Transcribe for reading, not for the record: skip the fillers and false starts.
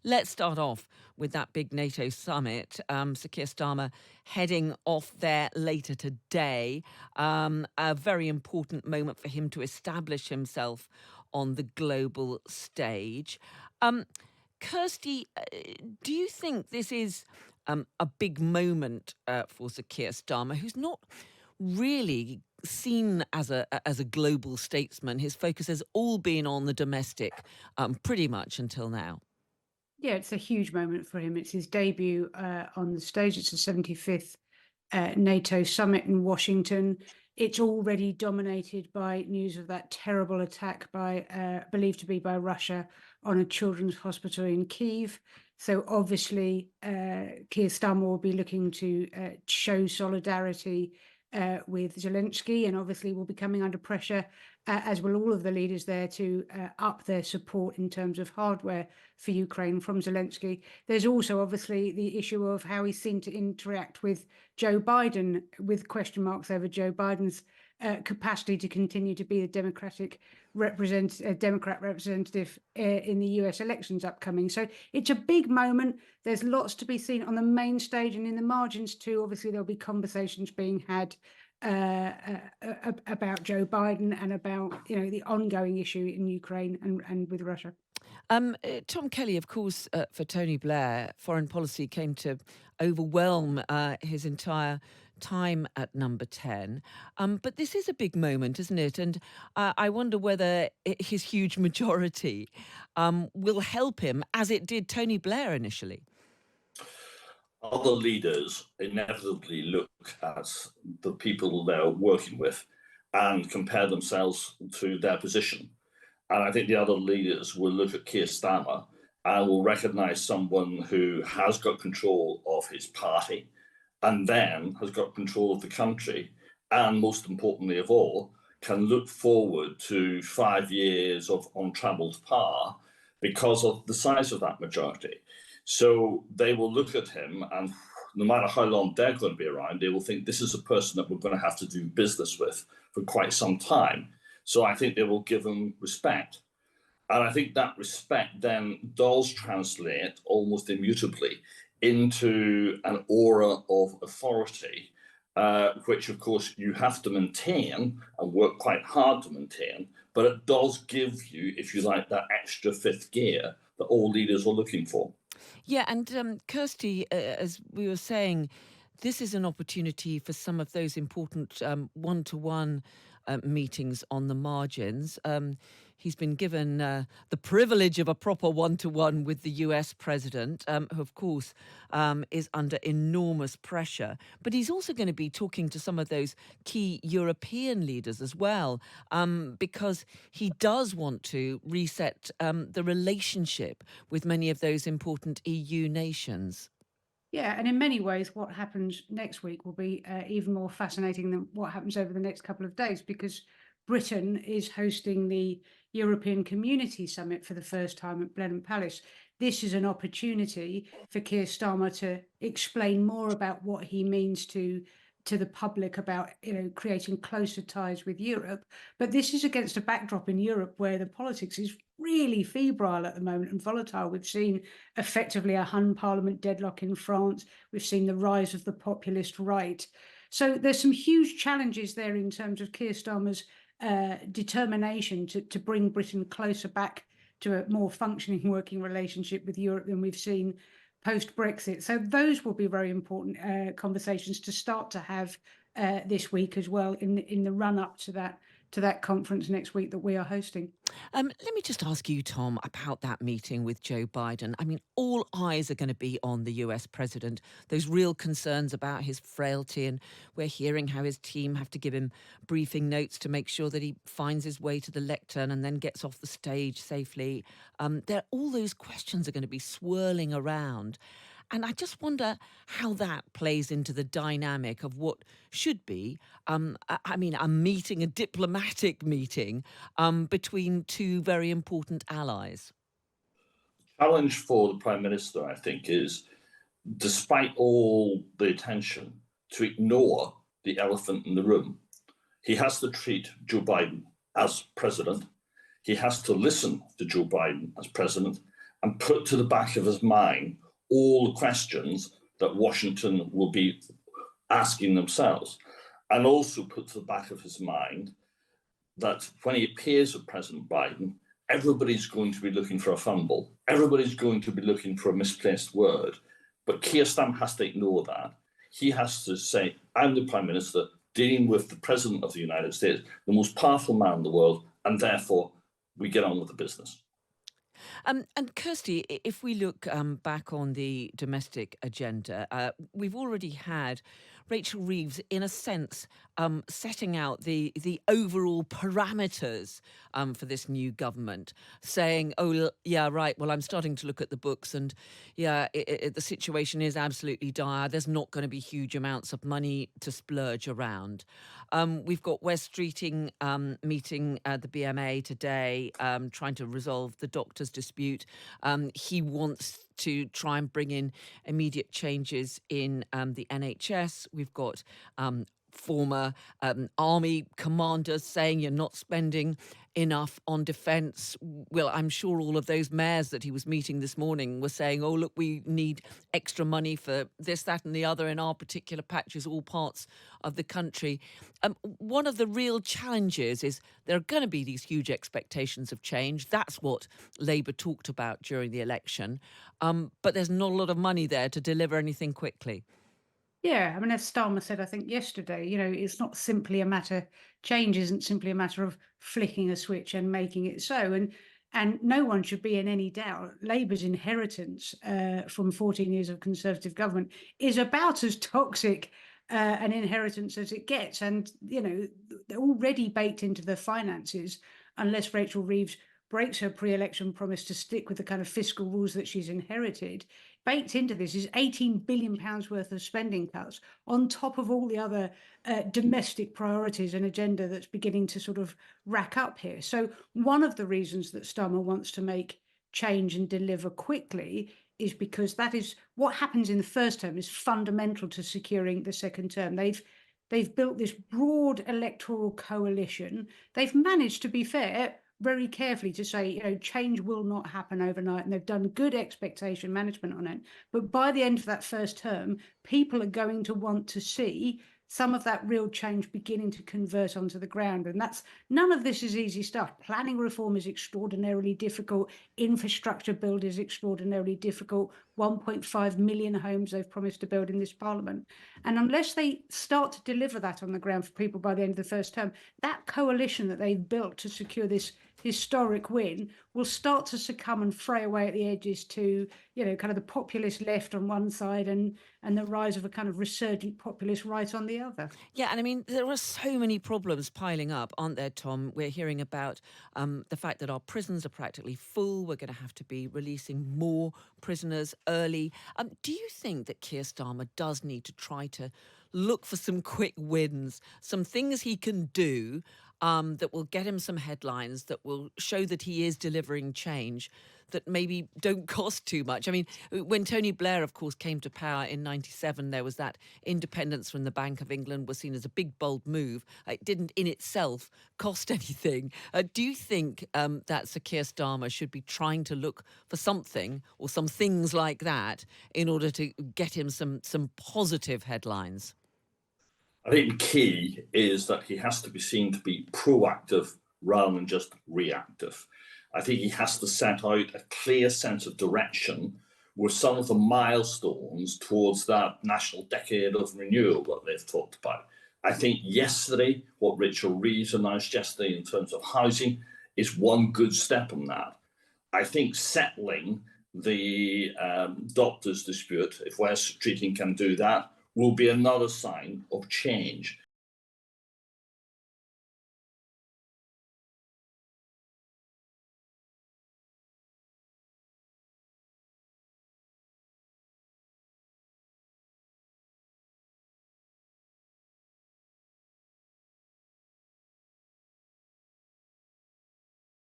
let's start off with that big NATO summit. Sir Keir Starmer heading off there later today. A very important moment for him to establish himself on the global stage. Um, Kirsty, do you think this is a big moment for Sir Keir Starmer, who's not really seen as a global statesman? His focus has all been on the domestic, pretty much until now. Yeah, it's a huge moment for him. It's his debut on the stage. It's the 75th NATO summit in Washington. It's already dominated by news of that terrible attack believed to be by Russia on a children's hospital in Kyiv. So obviously, Keir Starmer will be looking to show solidarity with Zelensky, and obviously will be coming under pressure, as will all of the leaders there, to up their support in terms of hardware for Ukraine from Zelensky. There's also obviously the issue of how he's seen to interact with Joe Biden, with question marks over Joe Biden's capacity to continue to be the Democrat representative in the US elections upcoming. So it's a big moment. There's lots to be seen on the main stage, and in the margins too. Obviously, there'll be conversations being had about Joe Biden and about the ongoing issue in Ukraine and with Russia. Tom Kelly, of course, for Tony Blair, foreign policy came to overwhelm his entire time at number 10. But this is a big moment, isn't it? And I wonder whether his huge majority will help him, as it did Tony Blair initially. Other leaders inevitably look at the people they're working with and compare themselves to their position. And I think the other leaders will look at Keir Starmer and will recognise someone who has got control of his party and then has got control of the country, and most importantly of all, can look forward to 5 years of untrammeled power because of the size of that majority. So they will look at him, and no matter how long they're going to be around, they will think this is a person that we're going to have to do business with for quite some time. So I think they will give him respect. And I think that respect then does translate almost immutably into an aura of authority, which of course you have to maintain and work quite hard to maintain, but it does give you, if you like, that extra fifth gear that all leaders are looking for. Yeah, and Kirsty, as we were saying, this is an opportunity for some of those important one-to-one meetings on the margins. He's been given the privilege of a proper one-to-one with the US president, who, of course, is under enormous pressure. But he's also going to be talking to some of those key European leaders as well, because he does want to reset the relationship with many of those important EU nations. Yeah, and in many ways, what happens next week will be even more fascinating than what happens over the next couple of days, because Britain is hosting the European Community Summit for the first time at Blenheim Palace. This is an opportunity for Keir Starmer to explain more about what he means to the public about creating closer ties with Europe. But this is against a backdrop in Europe where the politics is really febrile at the moment and volatile. We've seen effectively a Hun parliament deadlock in France. We've seen the rise of the populist right. So there's some huge challenges there in terms of Keir Starmer's determination to bring Britain closer back to a more functioning working relationship with Europe than we've seen post-Brexit. So those will be very important conversations to start to have this week as well in the run-up to that conference next week that we are hosting. Let me just ask you, Tom, about that meeting with Joe Biden. I mean, all eyes are going to be on the US president. Those real concerns about his frailty, and we're hearing how his team have to give him briefing notes to make sure that he finds his way to the lectern and then gets off the stage safely. All those questions are going to be swirling around. And I just wonder how that plays into the dynamic of what should be, a meeting, a diplomatic meeting between two very important allies. Challenge for the Prime Minister, I think, is, despite all the attention, to ignore the elephant in the room. He has to treat Joe Biden as president. He has to listen to Joe Biden as president. and put to the back of his mind all the questions that Washington will be asking themselves, and also put to the back of his mind that when he appears with President Biden, everybody's going to be looking for a fumble. Everybody's going to be looking for a misplaced word. But Keir Starmer has to ignore that. He has to say, I'm the Prime Minister dealing with the President of the United States, the most powerful man in the world, and therefore we get on with the business. And Kirsty, if we look back on the domestic agenda, we've already had Rachel Reeves, in a sense, setting out the overall parameters for this new government, saying, "Oh, yeah, right. Well, I'm starting to look at the books, and yeah, the situation is absolutely dire. There's not going to be huge amounts of money to splurge around." We've got Wes Streeting meeting the BMA today, trying to resolve the doctors' dispute. He wants to try and bring in immediate changes in the NHS. We've got former army commanders saying you're not spending enough on defence. Well, I'm sure all of those mayors that he was meeting this morning were saying, oh, look, we need extra money for this, that and the other in our particular patches, all parts of the country. One of the real challenges is there are going to be these huge expectations of change. That's what Labour talked about during the election. But there's not a lot of money there to deliver anything quickly. Yeah, I mean, as Starmer said, I think yesterday, it's not simply a matter, change isn't simply a matter of flicking a switch and making it so. And no one should be in any doubt. Labour's inheritance from 14 years of Conservative government is about as toxic an inheritance as it gets. And, they're already baked into the finances, unless Rachel Reeves breaks her pre-election promise to stick with the kind of fiscal rules that she's inherited. Baked into this is £18 billion worth of spending cuts on top of all the other domestic priorities and agenda that's beginning to sort of rack up here. So one of the reasons that Starmer wants to make change and deliver quickly is because that is what happens in the first term is fundamental to securing the second term. They've built this broad electoral coalition. They've managed, to be fair, very carefully to say, change will not happen overnight, and they've done good expectation management on it. But by the end of that first term, people are going to want to see some of that real change beginning to convert onto the ground. And none of this is easy stuff. Planning reform is extraordinarily difficult. Infrastructure build is extraordinarily difficult. 1.5 million homes they've promised to build in this parliament. And unless they start to deliver that on the ground for people by the end of the first term, that coalition that they've built to secure this historic win will start to succumb and fray away at the edges to, kind of the populist left on one side and the rise of a kind of resurgent populist right on the other. Yeah, and I mean, there are so many problems piling up, aren't there, Tom? We're hearing about the fact that our prisons are practically full. We're going to have to be releasing more prisoners early. Do you think that Keir Starmer does need to try to look for some quick wins, some things he can do that will get him some headlines, that will show that he is delivering change, that maybe don't cost too much? I mean, when Tony Blair, of course, came to power in 97, there was that independence from the Bank of England was seen as a big, bold move. It didn't in itself cost anything. Do you think that Sir Keir Starmer should be trying to look for something or some things like that in order to get him some positive headlines? I think the key is that he has to be seen to be proactive rather than just reactive. I think he has to set out a clear sense of direction with some of the milestones towards that national decade of renewal that they've talked about. I think yesterday, what Rachel Reeves announced yesterday in terms of housing is one good step on that. I think settling the doctors' dispute, if Wes Streeting can do that, will be another sign of change.